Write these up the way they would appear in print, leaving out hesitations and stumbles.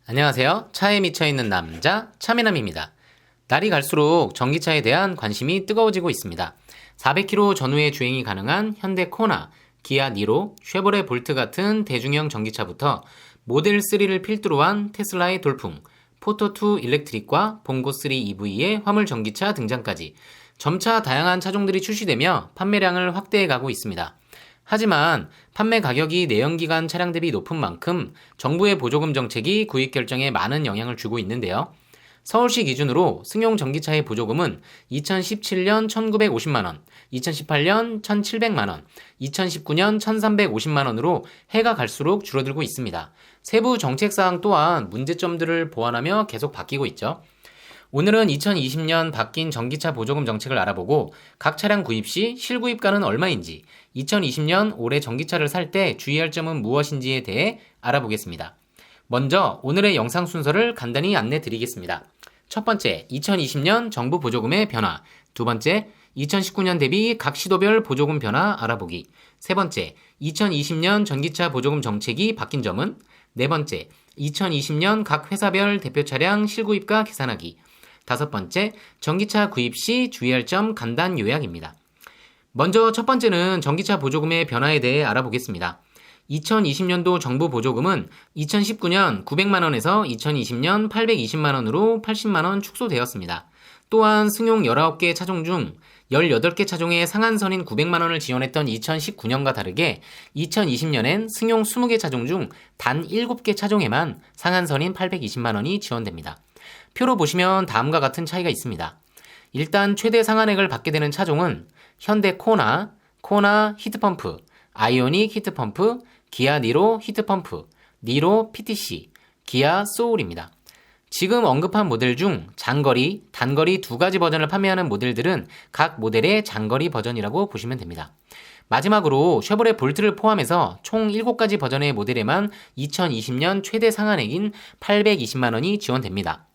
안녕하세요. 차에 미쳐있는 남자 차미남입니다. 날이 갈수록 전기차에 대한 관심이 뜨거워지고 있습니다. 400km 전후의 주행이 가능한 현대 코나, 기아 니로, 쉐보레 볼트 같은 대중형 전기차부터 모델 3를 필두로 한 테슬라의 돌풍, 포터2 일렉트릭과 봉고3 EV의 화물 전기차 등장까지 점차 다양한 차종들이 출시되며 판매량을 확대해가고 있습니다. 하지만 판매 가격이 내연기관 차량 대비 높은 만큼 정부의 보조금 정책이 구입 결정에 많은 영향을 주고 있는데요. 서울시 기준으로 승용 전기차의 보조금은 2017년 1,950만원, 2018년 1,700만원, 2019년 1,350만원으로 해가 갈수록 줄어들고 있습니다. 세부 정책사항 또한 문제점들을 보완하며 계속 바뀌고 있죠. 오늘은 2020년 바뀐 전기차 보조금 정책을 알아보고 각 차량 구입 시 실구입가는 얼마인지, 2020년 올해 전기차를 살 때 주의할 점은 무엇인지에 대해 알아보겠습니다. 먼저 오늘의 영상 순서를 간단히 안내 드리겠습니다. 첫 번째, 2020년 정부 보조금의 변화. 두 번째, 2019년 대비 각 시도별 보조금 변화 알아보기. 세 번째, 2020년 전기차 보조금 정책이 바뀐 점은? 네 번째, 2020년 각 회사별 대표 차량 실구입가 계산하기. 다섯 번째, 전기차 구입 시 주의할 점 간단 요약입니다. 먼저 첫 번째는 전기차 보조금의 변화에 대해 알아보겠습니다. 2020년도 정부 보조금은 2019년 900만원에서 2020년 820만원으로 80만원 축소되었습니다. 또한 승용 19개 차종 중 18개 차종의 상한선인 900만원을 지원했던 2019년과 다르게 2020년엔 승용 20개 차종 중 단 7개 차종에만 상한선인 820만원이 지원됩니다. 표로 보시면 다음과 같은 차이가 있습니다. 일단 최대 상한액을 받게 되는 차종은 현대 코나, 코나 히트펌프, 아이오닉 히트펌프, 기아 니로 히트펌프, 니로 PTC, 기아 소울입니다. 지금 언급한 모델 중 장거리, 단거리 두 가지 버전을 판매하는 모델들은 각 모델의 장거리 버전이라고 보시면 됩니다. 마지막으로 쉐보레 볼트를 포함해서 총 7가지 버전의 모델에만 2020년 최대 상한액인 820만원이 지원됩니다.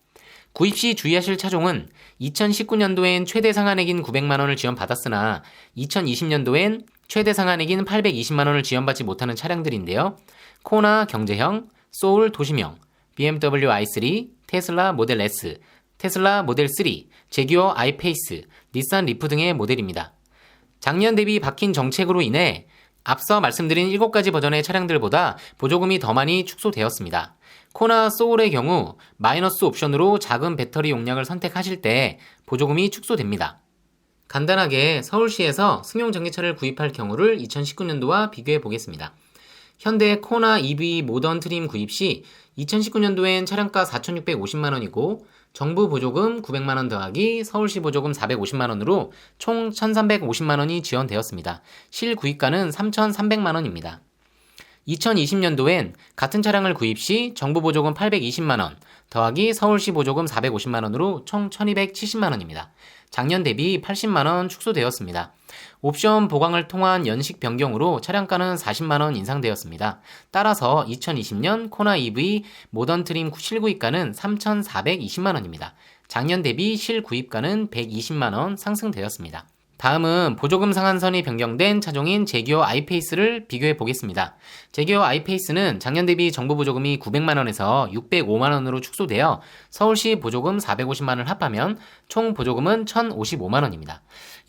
구입 시 주의하실 차종은 2019년도엔 최대 상한액인 900만원을 지원받았으나 2020년도엔 최대 상한액인 820만원을 지원받지 못하는 차량들인데요. 코나 경제형, 소울 도심형, BMW i3, 테슬라 모델 S, 테슬라 모델 3, 제규어 아이페이스, 닛산 리프 등의 모델입니다. 작년 대비 바뀐 정책으로 인해 앞서 말씀드린 7가지 버전의 차량들보다 보조금이 더 많이 축소되었습니다. 코나 소울의 경우 마이너스 옵션으로 작은 배터리 용량을 선택하실 때 보조금이 축소됩니다. 간단하게 서울시에서 승용 전기차를 구입할 경우를 2019년도와 비교해 보겠습니다. 현대 코나 EV 모던 트림 구입 시 2019년도엔 차량가 4,650만원이고 정부 보조금 900만원 더하기 서울시 보조금 450만원으로 총 1,350만원이 지원되었습니다. 실구입가는 3,300만원입니다. 2020년도엔 같은 차량을 구입 시 정부 보조금 820만원 더하기 서울시 보조금 450만원으로 총 1,270만원입니다. 작년 대비 80만원 축소되었습니다. 옵션 보강을 통한 연식 변경으로 차량가는 40만원 인상되었습니다. 따라서 2020년 코나 EV 모던 트림 실구입가는 3,420만원입니다. 작년 대비 실구입가는 120만원 상승되었습니다. 다음은 보조금 상한선이 변경된 차종인 제규어 아이페이스를 비교해 보겠습니다. 제규어 아이페이스는 작년 대비 정부 보조금이 900만원에서 605만원으로 축소되어 서울시 보조금 450만원을 합하면 총 보조금은 1,055만원입니다.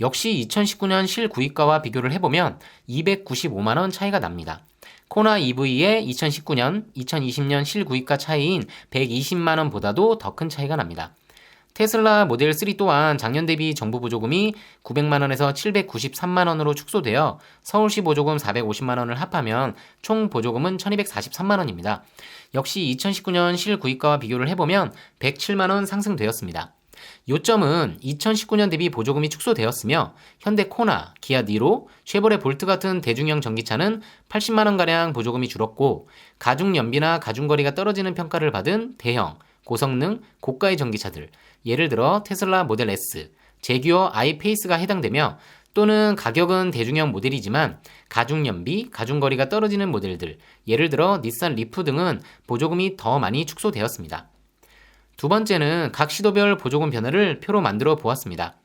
역시 2019년 실구입가와 비교를 해보면 295만원 차이가 납니다. 코나 EV의 2019년, 2020년 실구입가 차이인 120만원보다도 더 큰 차이가 납니다. 테슬라 모델 3 또한 작년 대비 정부 보조금이 900만원에서 793만원으로 축소되어 서울시 보조금 450만원을 합하면 총 보조금은 1243만원입니다. 역시 2019년 실구입가와 비교를 해보면 107만원 상승되었습니다. 요점은 2019년 대비 보조금이 축소되었으며 현대 코나, 기아 니로, 쉐보레 볼트 같은 대중형 전기차는 80만원가량 보조금이 줄었고 가중연비나 가중거리가 떨어지는 평가를 받은 대형, 고성능, 고가의 전기차들, 예를 들어 테슬라 모델 S, 제규어 아이페이스가 해당되며 또는 가격은 대중형 모델이지만 가중연비, 가중거리가 떨어지는 모델들, 예를 들어 닛산 리프 등은 보조금이 더 많이 축소되었습니다. 두 번째는 각 시도별 보조금 변화를 표로 만들어 보았습니다.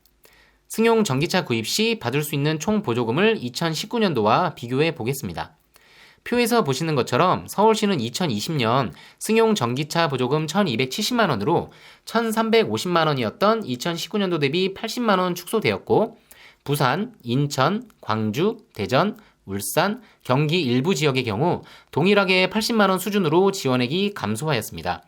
승용 전기차 구입 시 받을 수 있는 총 보조금을 2019년도와 비교해 보겠습니다. 표에서 보시는 것처럼 서울시는 2020년 승용 전기차 보조금 1,270만 원으로 1,350만 원이었던 2019년도 대비 80만 원 축소되었고, 부산, 인천, 광주, 대전, 울산, 경기 일부 지역의 경우 동일하게 80만 원 수준으로 지원액이 감소하였습니다.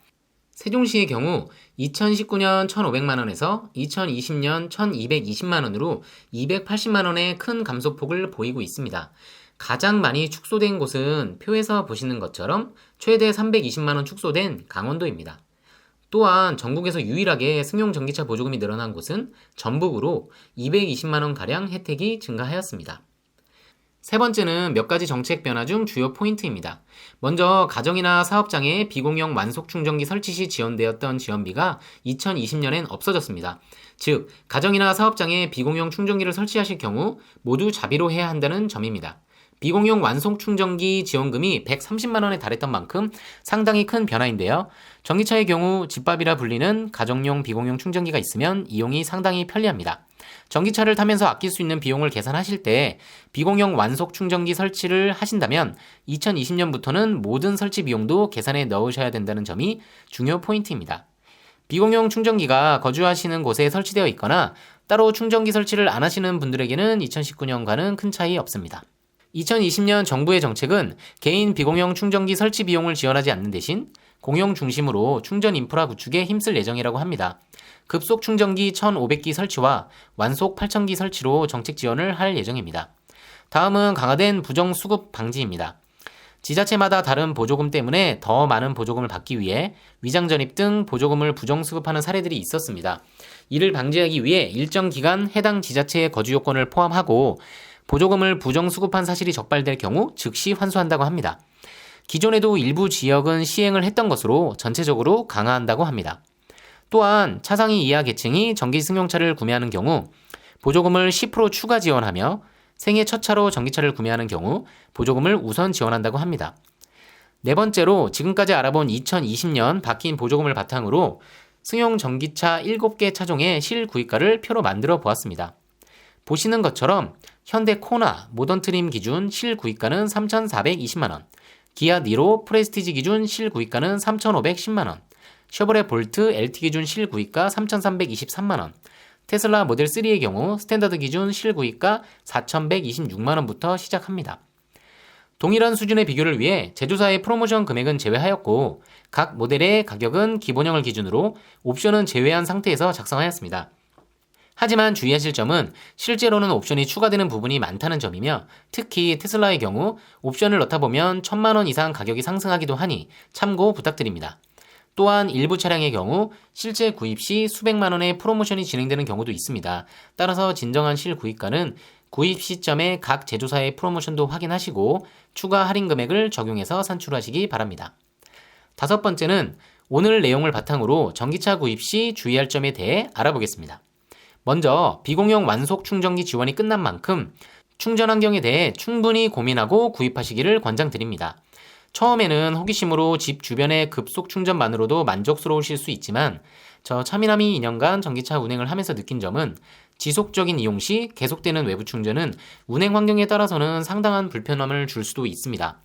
세종시의 경우 2019년 1,500만 원에서 2020년 1,220만 원으로 280만 원의 큰 감소폭을 보이고 있습니다. 가장 많이 축소된 곳은 표에서 보시는 것처럼 최대 320만 원 축소된 강원도입니다. 또한 전국에서 유일하게 승용 전기차 보조금이 늘어난 곳은 전북으로 220만 원가량 혜택이 증가하였습니다. 세 번째는 몇 가지 정책 변화 중 주요 포인트입니다. 먼저 가정이나 사업장에 비공용 완속 충전기 설치 시 지원되었던 지원비가 2020년엔 없어졌습니다. 즉, 가정이나 사업장에 비공용 충전기를 설치하실 경우 모두 자비로 해야 한다는 점입니다. 비공용 완속 충전기 지원금이 130만 원에 달했던 만큼 상당히 큰 변화인데요. 전기차의 경우 집밥이라 불리는 가정용 비공용 충전기가 있으면 이용이 상당히 편리합니다. 전기차를 타면서 아낄 수 있는 비용을 계산하실 때 비공용 완속 충전기 설치를 하신다면 2020년부터는 모든 설치 비용도 계산에 넣으셔야 된다는 점이 중요 포인트입니다. 비공용 충전기가 거주하시는 곳에 설치되어 있거나 따로 충전기 설치를 안 하시는 분들에게는 2019년과는 큰 차이 없습니다. 2020년 정부의 정책은 개인 비공용 충전기 설치 비용을 지원하지 않는 대신 공용 중심으로 충전 인프라 구축에 힘쓸 예정이라고 합니다. 급속 충전기 1,500기 설치와 완속 8,000기 설치로 정책 지원을 할 예정입니다. 다음은 강화된 부정수급 방지입니다. 지자체마다 다른 보조금 때문에 더 많은 보조금을 받기 위해 위장전입 등 보조금을 부정수급하는 사례들이 있었습니다. 이를 방지하기 위해 일정 기간 해당 지자체의 거주 요건을 포함하고 보조금을 부정수급한 사실이 적발될 경우 즉시 환수한다고 합니다. 기존에도 일부 지역은 시행을 했던 것으로 전체적으로 강화한다고 합니다. 또한 차상위 이하 계층이 전기 승용차를 구매하는 경우 보조금을 10% 추가 지원하며 생애 첫 차로 전기차를 구매하는 경우 보조금을 우선 지원한다고 합니다. 네 번째로 지금까지 알아본 2020년 바뀐 보조금을 바탕으로 승용 전기차 7개 차종의 실구입가를 표로 만들어 보았습니다. 보시는 것처럼 현대 코나 모던 트림 기준 실구입가는 3,420만원, 기아 니로 프레스티지 기준 실구입가는 3,510만원, 쉐보레 볼트 LT 기준 실구입가 3,323만원, 테슬라 모델 3의 경우 스탠더드 기준 실구입가 4,126만원부터 시작합니다. 동일한 수준의 비교를 위해 제조사의 프로모션 금액은 제외하였고 각 모델의 가격은 기본형을 기준으로 옵션은 제외한 상태에서 작성하였습니다. 하지만 주의하실 점은 실제로는 옵션이 추가되는 부분이 많다는 점이며 특히 테슬라의 경우 옵션을 넣다 보면 1,000만 원 이상 가격이 상승하기도 하니 참고 부탁드립니다. 또한 일부 차량의 경우 실제 구입 시 수백만 원의 프로모션이 진행되는 경우도 있습니다. 따라서 진정한 실구입가는 구입 시점에 각 제조사의 프로모션도 확인하시고 추가 할인 금액을 적용해서 산출하시기 바랍니다. 다섯 번째는 오늘 내용을 바탕으로 전기차 구입 시 주의할 점에 대해 알아보겠습니다. 먼저 비공용 완속 충전기 지원이 끝난 만큼 충전 환경에 대해 충분히 고민하고 구입하시기를 권장드립니다. 처음에는 호기심으로 집 주변의 급속 충전만으로도 만족스러우실 수 있지만 저 차미남이 2년간 전기차 운행을 하면서 느낀 점은 지속적인 이용 시 계속되는 외부 충전은 운행 환경에 따라서는 상당한 불편함을 줄 수도 있습니다.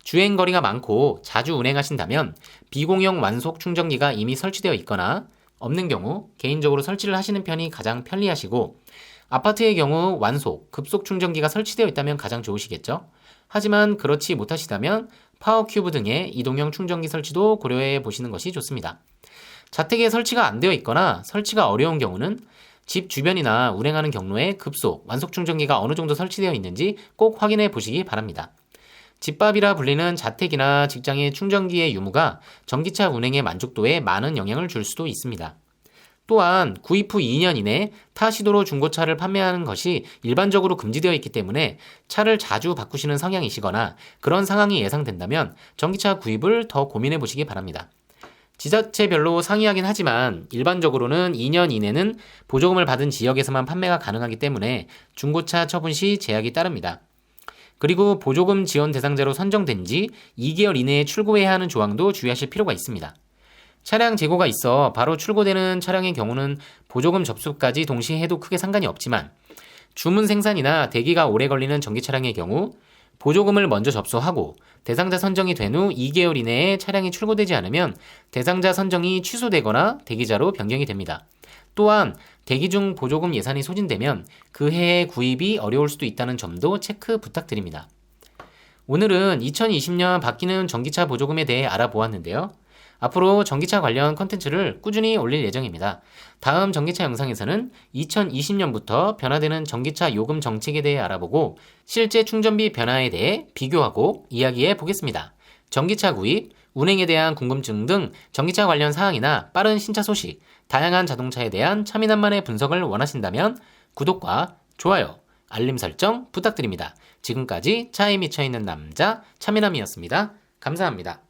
주행 거리가 많고 자주 운행하신다면 비공용 완속 충전기가 이미 설치되어 있거나 없는 경우 개인적으로 설치를 하시는 편이 가장 편리하시고 아파트의 경우 완속, 급속 충전기가 설치되어 있다면 가장 좋으시겠죠? 하지만 그렇지 못하시다면 파워큐브 등의 이동형 충전기 설치도 고려해 보시는 것이 좋습니다. 자택에 설치가 안 되어 있거나 설치가 어려운 경우는 집 주변이나 운행하는 경로에 급속, 완속 충전기가 어느 정도 설치되어 있는지 꼭 확인해 보시기 바랍니다. 집밥이라 불리는 자택이나 직장의 충전기의 유무가 전기차 운행의 만족도에 많은 영향을 줄 수도 있습니다. 또한 구입 후 2년 이내 타 시도로 중고차를 판매하는 것이 일반적으로 금지되어 있기 때문에 차를 자주 바꾸시는 성향이시거나 그런 상황이 예상된다면 전기차 구입을 더 고민해 보시기 바랍니다. 지자체별로 상이하긴 하지만 일반적으로는 2년 이내는 보조금을 받은 지역에서만 판매가 가능하기 때문에 중고차 처분 시 제약이 따릅니다. 그리고 보조금 지원 대상자로 선정된 지 2개월 이내에 출고해야 하는 조항도 주의하실 필요가 있습니다. 차량 재고가 있어 바로 출고되는 차량의 경우는 보조금 접수까지 동시에 해도 크게 상관이 없지만 주문 생산이나 대기가 오래 걸리는 전기 차량의 경우 보조금을 먼저 접수하고 대상자 선정이 된 후 2개월 이내에 차량이 출고되지 않으면 대상자 선정이 취소되거나 대기자로 변경이 됩니다. 또한 대기 중 보조금 예산이 소진되면 그 해의 구입이 어려울 수도 있다는 점도 체크 부탁드립니다. 오늘은 2020년 바뀌는 전기차 보조금에 대해 알아보았는데요. 앞으로 전기차 관련 컨텐츠를 꾸준히 올릴 예정입니다. 다음 전기차 영상에서는 2020년부터 변화되는 전기차 요금 정책에 대해 알아보고 실제 충전비 변화에 대해 비교하고 이야기해 보겠습니다. 전기차 구입, 운행에 대한 궁금증 등 전기차 관련 사항이나 빠른 신차 소식, 다양한 자동차에 대한 차민함만의 분석을 원하신다면 구독과 좋아요, 알림 설정 부탁드립니다. 지금까지 차에 미쳐있는 남자 차민함이었습니다. 감사합니다.